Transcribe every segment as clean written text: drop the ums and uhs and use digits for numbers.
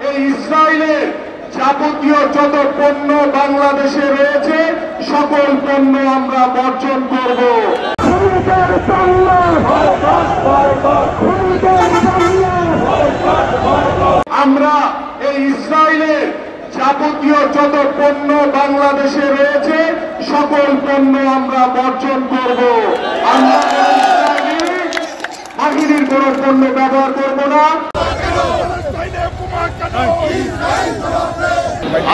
এই ইসরায়েলের যাবতীয় যত পণ্য বাংলাদেশে রয়েছে সকল পণ্য আমরা বর্জন করব। আমরা এই ইসরায়েলের যাবতীয় যত পণ্য বাংলাদেশে রয়েছে সকল পণ্য আমরা বর্জন করব। আমরা বাহিনীর কোন পণ্য ব্যবহার করব না।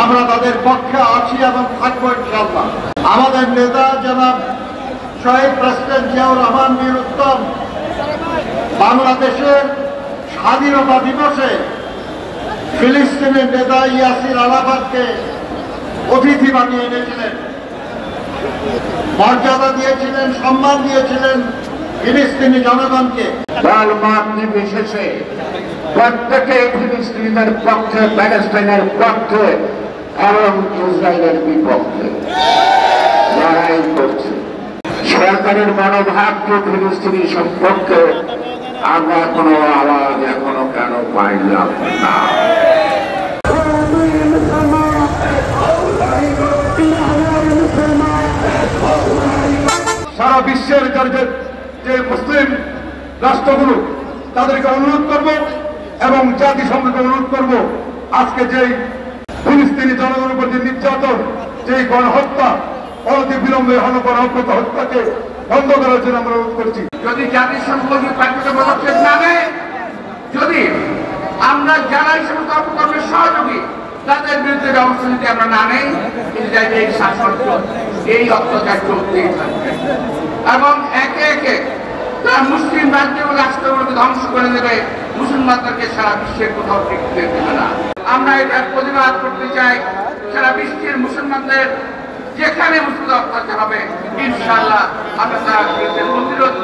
আমরা তাদের পক্ষে আছি এবং থাকবো ইনশাআল্লাহ। আমাদের নেতা জনাব শহীদ প্রেসিডেন্ট জিয়াউর রহমান বীর উত্তম বাংলাদেশের স্বাধীনতা দিবসে ফিলিস্তিনের নেতা ইয়াসির আরাফাতকে অতিথি বানিয়ে এনেছিলেন, মর্যাদা দিয়েছিলেন, সম্মান দিয়েছিলেন ফিলিস্তিনি জনগণকে। দল মত নির্বিশেষে প্রত্যেকে ফিলিস্তিনের পক্ষে, প্যালেস্টাইনের পক্ষে এবং ইসরায়েলের বিপক্ষে লড়াই করছে। সরকারের মনোভাবকে ফিলিস্তিনি সম্পর্কে আমরা কোনো আওয়াজ এখনো কেন পাইলাম না। সারা বিশ্বের যে মুসলিম রাষ্ট্রগুলো তাদেরকে অনুরোধ করব এবং জাতিসংঘকে অনুরোধ করব, আজকে যেই ফিলিস্তিনি জনগণের উপর যে নির্যাতন, যেই গণহত্যা, অনতি বিলম্বে গণহত্যা হত্যাকে বন্ধ করার জন্য আমরা অনুরোধ করছি। যদি জাতিসংঘ পদক্ষেপ না নেয়, যদি আমরা যারা এই সমস্ত অপকর্মের সহযোগী তাদের বিরুদ্ধে ব্যবস্থা যদি আমরা না নেই, এই শাসন এই অত্যাচার চলতেই থাকবে এবং একে একে তারা মুসলিম রাজ্য ও রাষ্ট্রগুলোকে ধ্বংস করে দেবে, মুসলমানদেরকে সারা বিশ্বের কোথাও টিকতে দেবে না। আমরা এটার প্রতিবাদ করতে চাই। সারা বিশ্বের মুসলমানদের যেখানে মুসলিম অত্যাচার হবে ইনশাআল্লাহ আমরা তার বিরুদ্ধে প্রতিরোধ